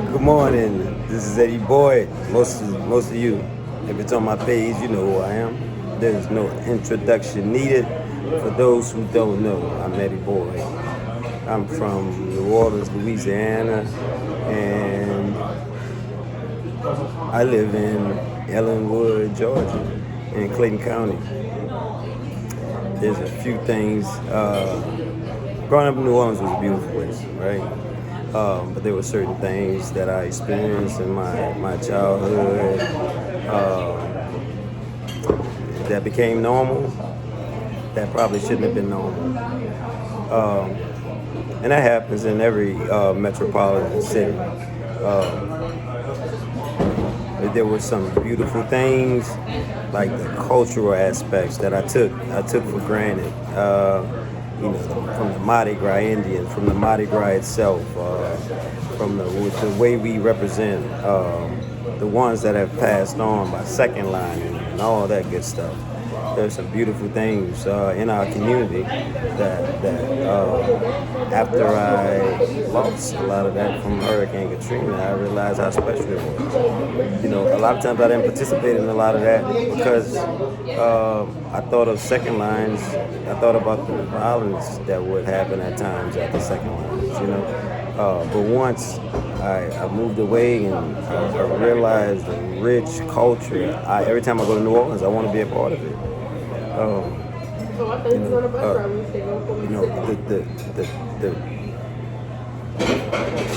Good morning. This is Eddie Boyd. Most of you, if it's on my page, you know who I am. There's no introduction needed. For those who don't know, I'm Eddie Boyd. I'm from New Orleans, Louisiana, and I live in Ellenwood, Georgia, in Clayton County. There's a few things. Growing up in New Orleans was a beautiful place, right? But there were certain things that I experienced in my childhood that became normal that probably shouldn't have been normal. And that happens in every metropolitan city. There were some beautiful things, like the cultural aspects that I took for granted. From the Mardi Gras Indian, from the Mardi Gras itself, from the way we represent the ones that have passed on by second line and all that good stuff. There's some beautiful things in our community that after I lost a lot of that from Hurricane Katrina, I realized how special it was. A lot of times I didn't participate in a lot of that because I thought of second lines. I thought about the violence that would happen at times at the second lines. But once I moved away and I realized the rich culture, every time I go to New Orleans, I want to be a part of it.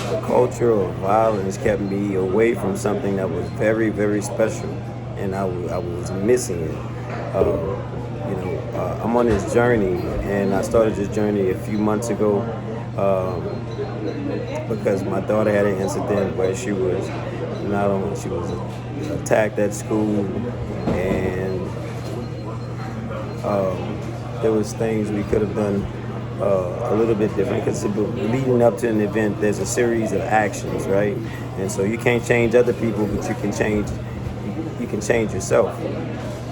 The culture of violence kept me away from something that was very, very special, and I was missing it. I'm on this journey, and I started this journey a few months ago because my daughter had an incident where she was attacked at school, and there was things we could have done a little bit different because leading up to an event, there's a series of actions, right? And so you can't change other people, but you can change yourself.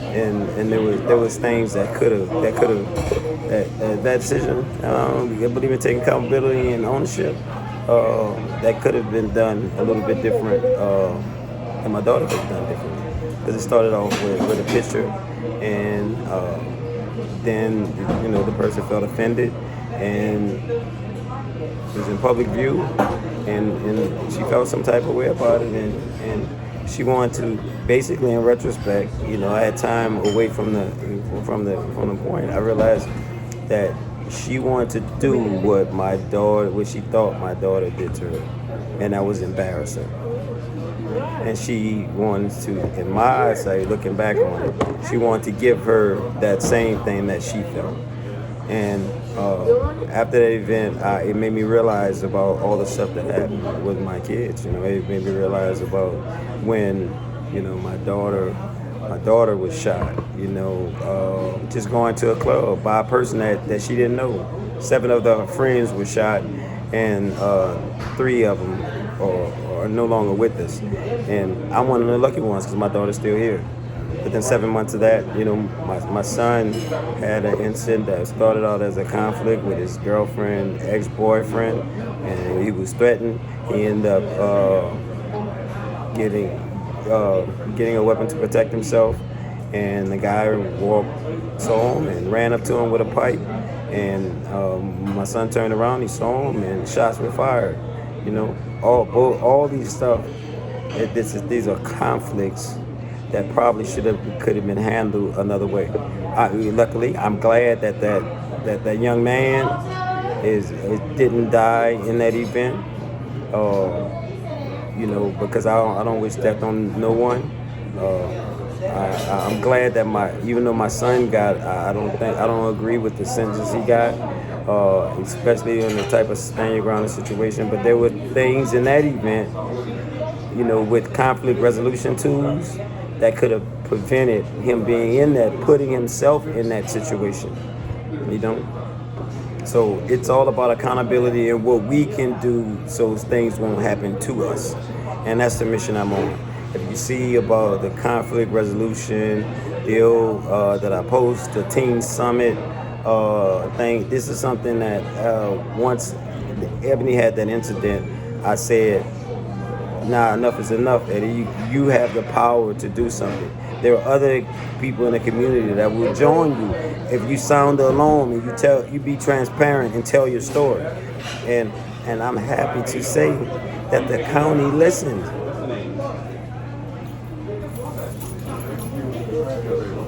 And there was things that decision. I believe in taking accountability and ownership. That could have been done a little bit different, and my daughter could have done differently because it started off with a picture, and then the person felt offended and it was in public view, and she felt some type of way about it, and she wanted to basically, in retrospect, I had time away from the point. I realized that she wanted to do what she thought my daughter did to her, and that was embarrass her. And she wanted to, in my eyesight, looking back on it, she wanted to give her that same thing that she felt. And after that event, it made me realize about all the stuff that happened with my kids. It made me realize about when, my daughter was shot. Just going to a club by a person that she didn't know. 7 of her friends were shot, and 3 of them are no longer with us. And I'm one of the lucky ones because my daughter's still here. Within 7 months of that, my son had an incident that started out as a conflict with his girlfriend, ex-boyfriend, and he was threatened. He ended up getting a weapon to protect himself, and the guy saw him and ran up to him with a pipe. And my son turned around, he saw him, and shots were fired. All these stuff. These are conflicts that probably could have been handled another way. Luckily, I'm glad that young man didn't die in that event. Because I don't wish death on no one. I'm glad that even though my son got, I don't agree with the sentence he got, especially in the type of stand your ground situation. But there were things in that event, with conflict resolution tools that could have prevented him being in that, putting himself in that situation. So it's all about accountability and what we can do so things won't happen to us. And that's the mission I'm on. If you see about the conflict resolution deal that I post, the Team Summit thing, this is something that once Ebony had that incident, I said, nah, enough is enough, Eddie. You have the power to do something. There are other people in the community that will join you if you sound the alarm and you be transparent and tell your story. And I'm happy to say that the county listened.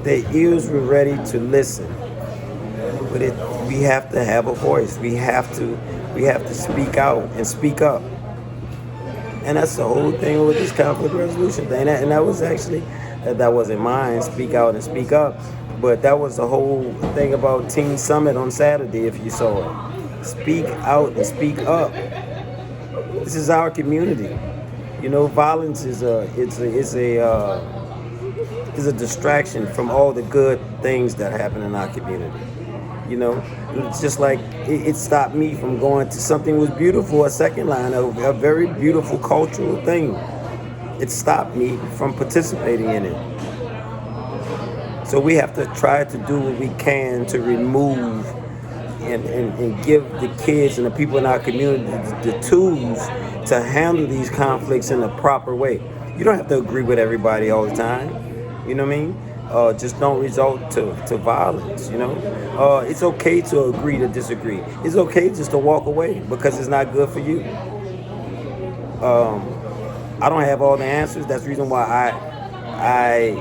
Their ears were ready to listen, but we have to have a voice. We have to speak out and speak up. And that's the whole thing with this conflict resolution thing. And that was actually, that wasn't mine, speak out and speak up. But that was the whole thing about Teen Summit on Saturday, if you saw it. Speak out and speak up. This is our community. You know, violence is a distraction from all the good things that happen in our community. You know, it's just like it stopped me from going to something was beautiful, a second line, a very beautiful cultural thing. It stopped me from participating in it. So we have to try to do what we can to remove and give the kids and the people in our community the tools to handle these conflicts in the proper way. You don't have to agree with everybody all the time. You know what I mean? Just don't resort to violence, you know? It's okay to agree to disagree. It's okay just to walk away because it's not good for you. I don't have all the answers. That's the reason why I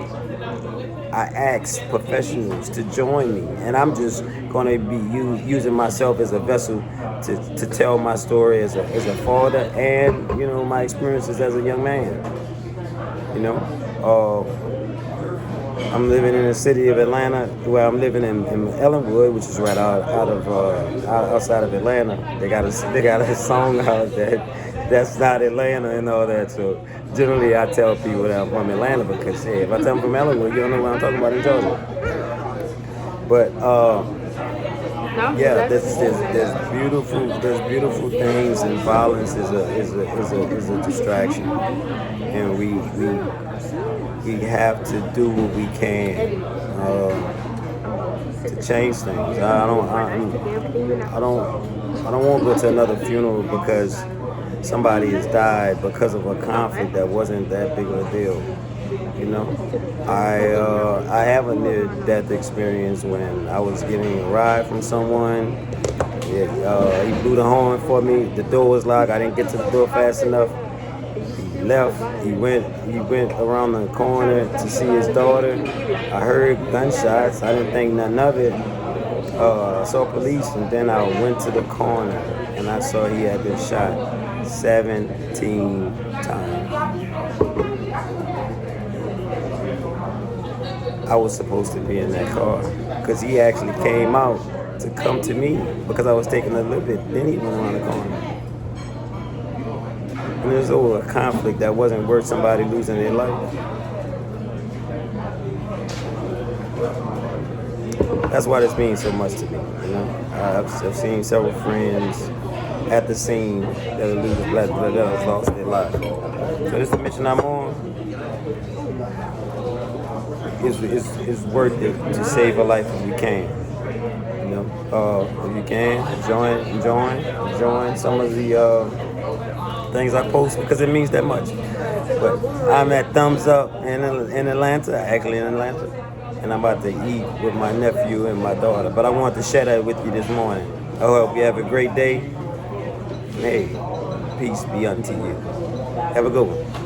ask professionals to join me. And I'm just going to be using myself as a vessel to tell my story as a father and, you know, my experiences as a young man. You know? I'm living in the city of Atlanta. Well, I'm living in Ellenwood, which is right outside of Atlanta. They got a song out that's not Atlanta and all that. So generally, I tell people that I'm from Atlanta because hey, if I tell them from Ellenwood, you don't know what I'm talking about in Georgia. But yeah, there's beautiful things, and violence is a distraction, and we have to do what we can to change things. I don't want to go to another funeral because somebody has died because of a conflict that wasn't that big of a deal. You know, I have a near-death experience when I was getting a ride from someone. He blew the horn for me. The door was locked. I didn't get to the door fast enough. He left. He went around the corner to see his daughter. I heard gunshots. I didn't think nothing of it. I saw police, and then I went to the corner and I saw he had been shot 17 times. I was supposed to be in that car because he actually came out to come to me because I was taking a little bit. Then he went around the corner. And it was over a conflict that wasn't worth somebody losing their life. That's why this means so much to me. You know, I've seen several friends at the scene that have lost their lives. So this is the mission I'm on. It's worth it to save a life if you can. You know, if you can, join some of the things I post because it means that much. But I'm at Thumbs Up in Atlanta, actually in Atlanta, and I'm about to eat with my nephew and my daughter. But I wanted to share that with you this morning. I hope you have a great day. Hey, peace be unto you. Have a good one.